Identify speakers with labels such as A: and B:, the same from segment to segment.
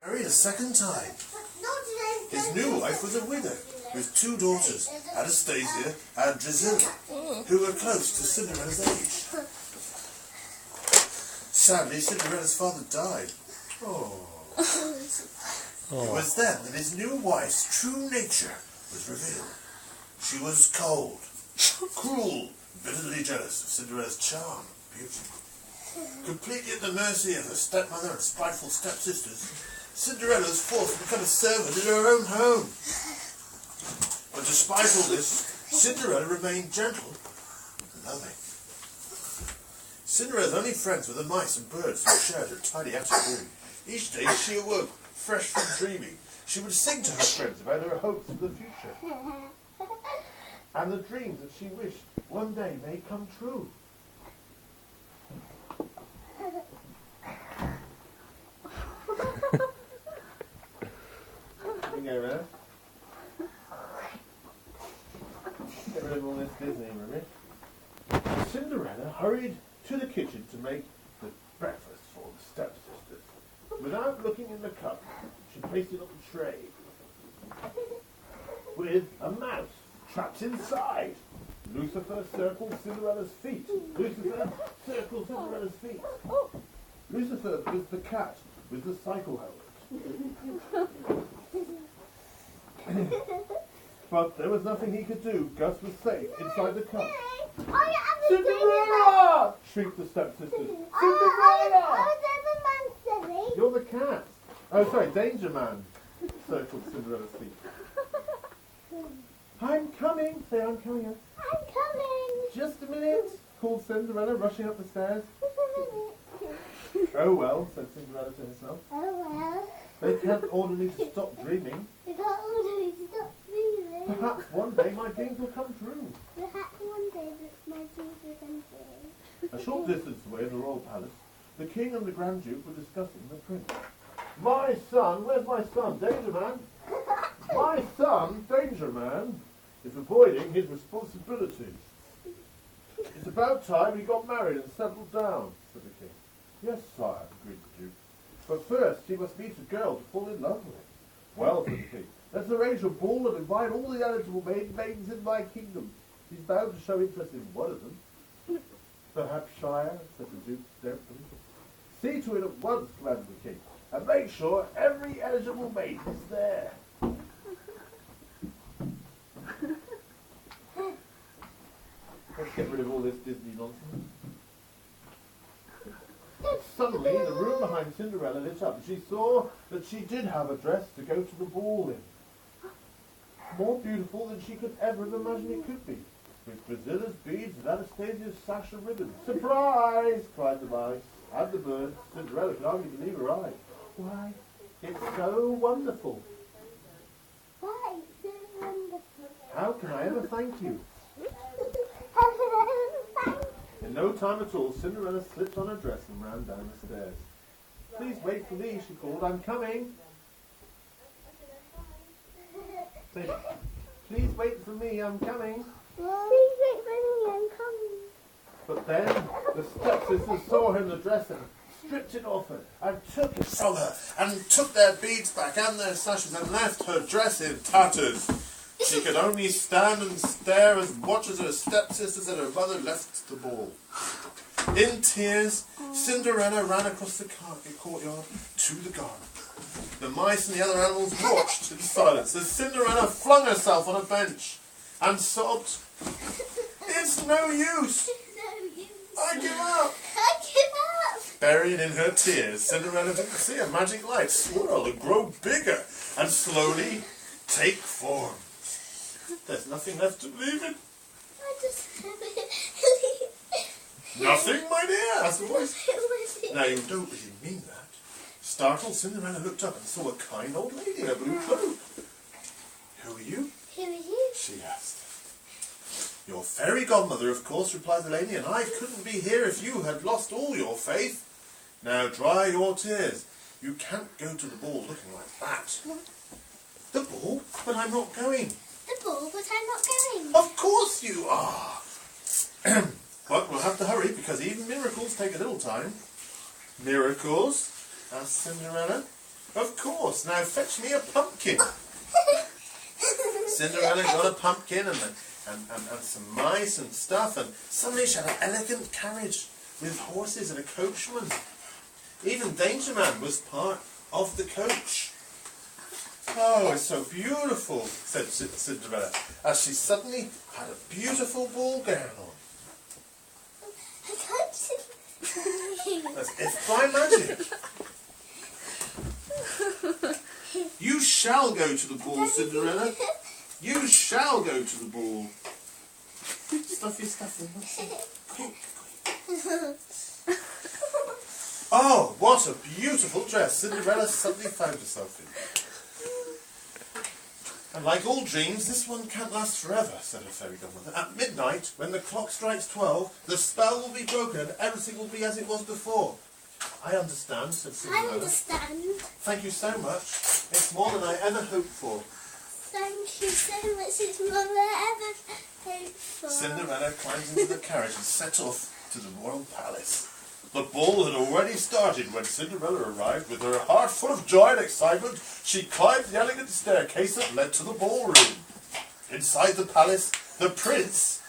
A: Married a second time. His new wife was a widow with 2 daughters, Anastasia and Drusilla, who were close to Cinderella's age. Sadly, Cinderella's father died. It was then that his new wife's true nature was revealed. She was cold, cruel, bitterly jealous of Cinderella's charm and beauty. Completely at the mercy of her stepmother and spiteful stepsisters, Cinderella was forced to become a servant in her own home. But despite all this, Cinderella remained gentle and loving. Cinderella's only friends were the mice and birds who shared her tiny attic room. Each day she awoke, fresh from dreaming. She would sing to her friends about her hopes for the future and the dreams that she wished one day may come true. Get rid of all this Disney, remember? Cinderella hurried to the kitchen to make the breakfast for the stepsisters. Without looking in the cup, she placed it on the tray with a mouse trapped inside. Lucifer circled Cinderella's feet. Lucifer circled Cinderella's feet. Lucifer was the cat with the cycle helmet. But there was nothing he could do. Gus was safe inside the cup. Cinderella! Shrieked the stepsisters. Cinderella! You're the cat. Oh, sorry, Danger Man circled Cinderella's feet. I'm coming. Say, I'm coming.
B: I'm coming.
A: Just a minute, called Cinderella, rushing up the stairs. Oh well, said Cinderella to herself.
B: Oh well.
A: They can't order me to stop dreaming.
B: They can't order me to stop dreaming.
A: Perhaps one day my dreams will come true.
B: Perhaps one day my dreams will come true.
A: A short distance away in the royal palace, the king and the Grand Duke were discussing the prince. My son, where's my son, Danger Man? My son, Danger Man, is avoiding his responsibilities. It's about time he got married and settled down, said the king. Yes, sire, agreed the Duke. But first he must meet a girl to fall in love with. Well, said the king, let's arrange a ball and invite all the eligible maidens in my kingdom. He's bound to show interest in one of them. Perhaps, sire, said the Duke doubtfully. See to it at once, commanded the king, and make sure every eligible maiden is there. Let's get rid of all this Disney nonsense. Suddenly, the room behind Cinderella lit up, and she saw that she did have a dress to go to the ball in. More beautiful than she could ever have imagined it could be, with Drusilla's beads and Anastasia's sash and ribbons. Surprise! Cried the mice and the birds. Cinderella could hardly believe her eyes. Why, it's so wonderful.
B: Why, it's so wonderful.
A: How can I ever thank you? In no time at all, Cinderella slipped on her dress and ran down the stairs. Please wait for me, she called. I'm coming. Say, please wait for me, I'm coming.
B: Please wait for me, I'm coming.
A: But then the stepsisters saw her in the dress and stripped it off her and took it from her and took their beads back and their sashes and left her dress in tatters. She could only stand and stare and watch as her stepsisters and her mother left the ball. In tears, Cinderella ran across the courtyard to the garden. The mice and the other animals watched in silence as Cinderella flung herself on a bench and sobbed, "It's no use! I give up!"
B: I give up!
A: Buried in her tears, Cinderella didn't see a magic light swirl and grow bigger and slowly take form. There's nothing left to believe in.
B: I just
A: Nothing, my dear, asked the voice. Now, you don't really mean that. Startled, Cinderella looked up and saw a kind old lady in a blue cloak. Who are you?
B: Who are you?
A: She asked. Your fairy godmother, of course, replied the lady, and I couldn't be here if you had lost all your faith. Now dry your tears. You can't go to the ball looking like that. The ball? But I'm not going.
B: The ball, but I'm not going.
A: Of course you are. But we'll have to hurry because even miracles take a little time. Miracles? Asked Cinderella. Of course. Now fetch me a pumpkin. Cinderella got a pumpkin and some mice and stuff, and suddenly she had an elegant carriage with horses and a coachman. Even Danger Man was part of the coach. Oh, it's so beautiful, said Cinderella, as she suddenly had a beautiful ball gown on. As if by magic. You shall go to the ball, Cinderella. You shall go to the ball. Stuffy, stuffy. Quick, quick. Oh, what a beautiful dress Cinderella suddenly found herself in. And like all dreams, this one can't last forever, said her fairy godmother. At midnight, when the clock strikes 12, the spell will be broken and everything will be as it was before. I understand, said Cinderella.
B: I understand.
A: Thank you so much. It's more than I ever hoped for.
B: Thank you so much. It's more than I ever hoped for.
A: Cinderella climbed into the carriage and set off to the royal palace. The ball had already started when Cinderella arrived. With her heart full of joy and excitement, she climbed the elegant staircase that led to the ballroom. Inside the palace, the prince,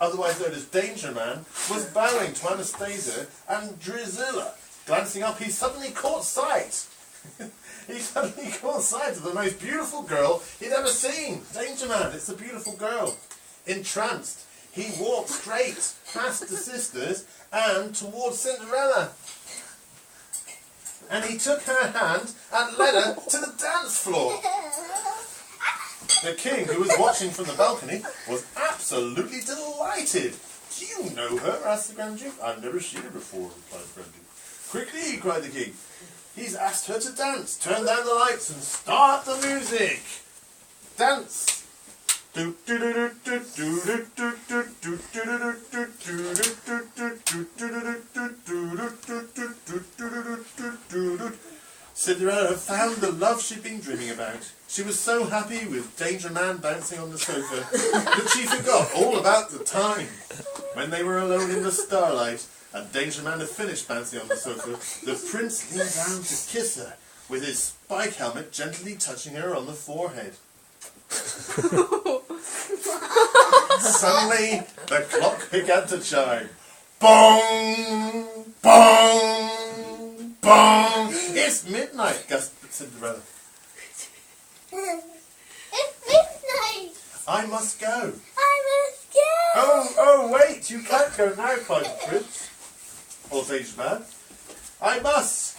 A: otherwise known as Danger Man, was bowing to Anastasia and Drusilla. Glancing up, he suddenly caught sight. He suddenly caught sight of the most beautiful girl he'd ever seen. Danger Man, it's a beautiful girl. Entranced, he walked straight past the sisters and towards Cinderella. And he took her hand and led her to the dance floor. The king, who was watching from the balcony, was absolutely delighted. Do you know her? Asked the Grand Duke. I've never seen her before, replied the Grand Duke. Quickly, cried the king. He's asked her to dance. Turn down the lights and start the music. Dance. Cinderella found the love she'd been dreaming about. She was so happy with Danger Man bouncing on the sofa that she forgot all about the time. When they were alone in the starlight and Danger Man had finished bouncing on the sofa, the prince leaned down to kiss her, with his spike helmet gently touching her on the forehead. Suddenly, the clock began to chime. Bong! Bong! Bong! It's midnight, gasped Cinderella.
B: It's midnight.
A: I must go.
B: I must go.
A: Oh, wait, you can't go now, cried the prince. Or Danger Man. I must,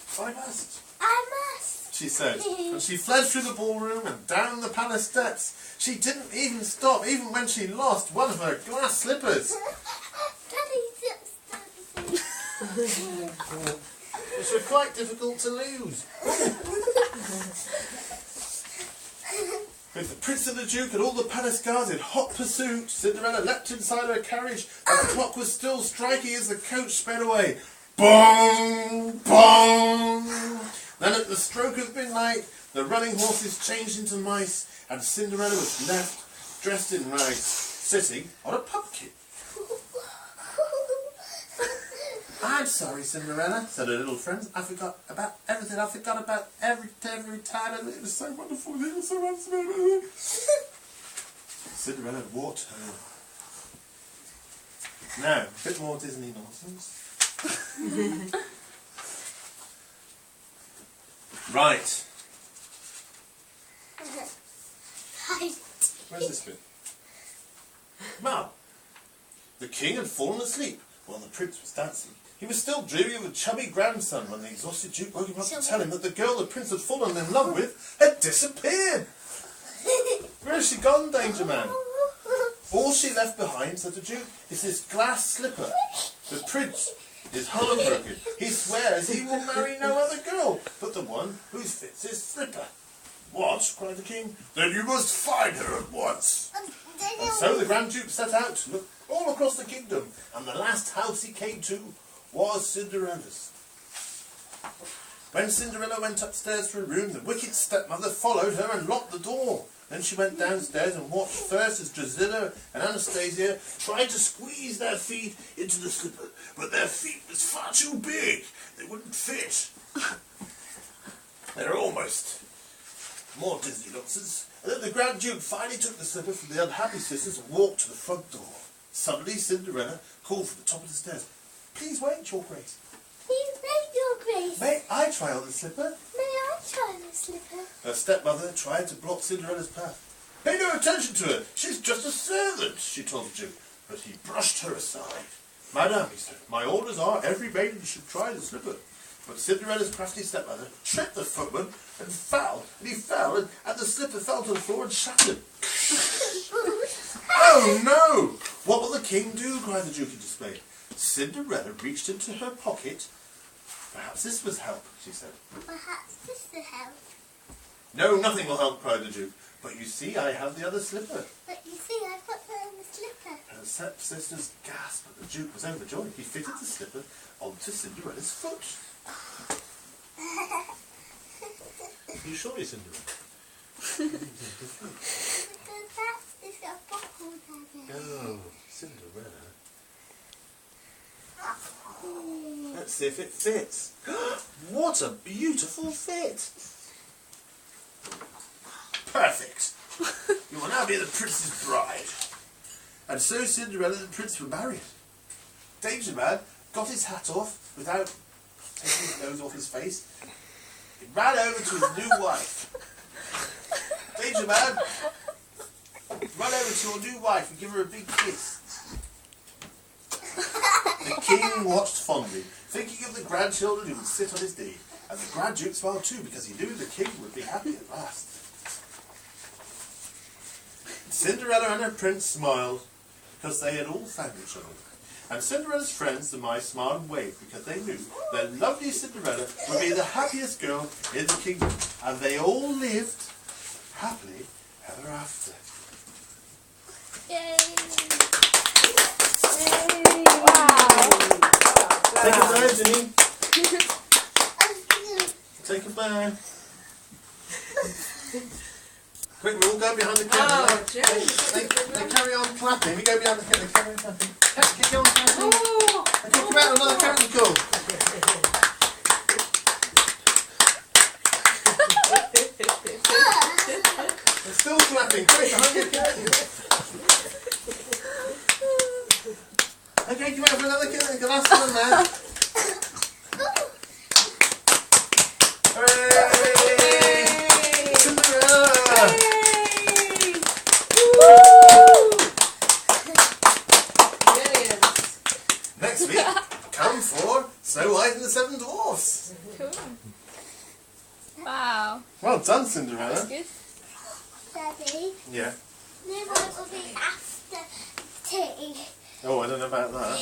A: she said, and she fled through the ballroom and down the palace steps. She didn't even stop, even when she lost one of her glass slippers. Which were quite difficult to lose. With the prince and the duke and all the palace guards in hot pursuit, Cinderella leapt inside her carriage, and the clock was still striking as the coach sped away. Bong! Bong! Then at the stroke of midnight, the running horses changed into mice, and Cinderella was left, dressed in rags, sitting on a pumpkin. I'm sorry, Cinderella, said her little friends. I forgot about everything. I forgot about every time. It was so wonderful. It was so wonderful. Cinderella walked home. Now, a bit more Disney nonsense. Right. Where's this bit? Well, the king had fallen asleep while the prince was dancing. He was still dreaming of a chubby grandson when the exhausted duke woke him up to tell him that the girl the prince had fallen in love with had disappeared. Where has she gone, Danger Man? All she left behind, said the duke, is this glass slipper. The prince is heartbroken. He swears he will marry no other girl but the one who fits his slipper. What? Cried the king. Then you must find her at once. And so the Grand Duke set out to look all across the kingdom, and the last house he came to was Cinderella's. When Cinderella went upstairs to her room, the wicked stepmother followed her and locked the door. Then she went downstairs and watched first as Drusilla and Anastasia tried to squeeze their feet into the slipper, but their feet was far too big. They wouldn't fit. almost. More Disney nonsense. And then the Grand Duke finally took the slipper from the unhappy sisters and walked to the front door. Suddenly Cinderella called from the top of the stairs, "Please wait, Your Grace."
B: Please wait, Your Grace.
A: "May I try on the slipper?"
B: May I try the slipper?
A: Her stepmother tried to block Cinderella's path. "Pay no attention to her. She's just a servant," she told the Duke. But he brushed her aside. "Madame," he said, "my orders are every maiden should try the slipper." But Cinderella's crafty stepmother tripped the footman and he fell, and the slipper fell to the floor and shattered. "Oh no! What will the king do?" cried the Duke in dismay. Cinderella reached into her pocket. "Perhaps this must help," she said.
B: Perhaps this will help.
A: "No, nothing will help," cried the Duke. "But you see, I have the other slipper."
B: But you see, I've got the other slipper.
A: Her stepsisters gasped, but the Duke was overjoyed. He fitted the slipper onto Cinderella's foot. Are you sure, Cinderella?
B: Because it's got a buckle down there.
A: Oh, Cinderella. Let's see if it fits. What a beautiful fit! Perfect! You will now be the prince's bride. And so Cinderella and the prince were married. Danger Man got his hat off without taking his nose off his face. He ran over to his new wife. "Danger Man, run over to your new wife and give her a big kiss." The king watched fondly, thinking of the grandchildren who would sit on his knee, and the Grand Duke smiled too, because he knew the king would be happy at last. Cinderella and her prince smiled, because they had all found each other. And Cinderella's friends, the mice, smiled and waved, because they knew that lovely Cinderella would be the happiest girl in the kingdom. And they all lived happily ever after.
B: Yay!
A: Take a bow, Jenny.
B: Oh,
A: Take a bow. Quick, we'll all go behind the camera.
C: Oh, Jenny.
A: They carry on clapping. We go behind the camera. They carry on clapping. Keep on clapping.
C: Oh,
A: I talk about another curtain call. They're still clapping. Quick, behind the curtain. Okay, come out for another curtain. The last one now. Hooray! Cinderella! Next week, come for Snow White and the Seven Dwarfs.
D: Cool. Wow.
A: Well done, Cinderella.
D: That's good.
B: Daddy,
A: Yeah.
B: no one will be after tea.
A: Oh, I don't know about that.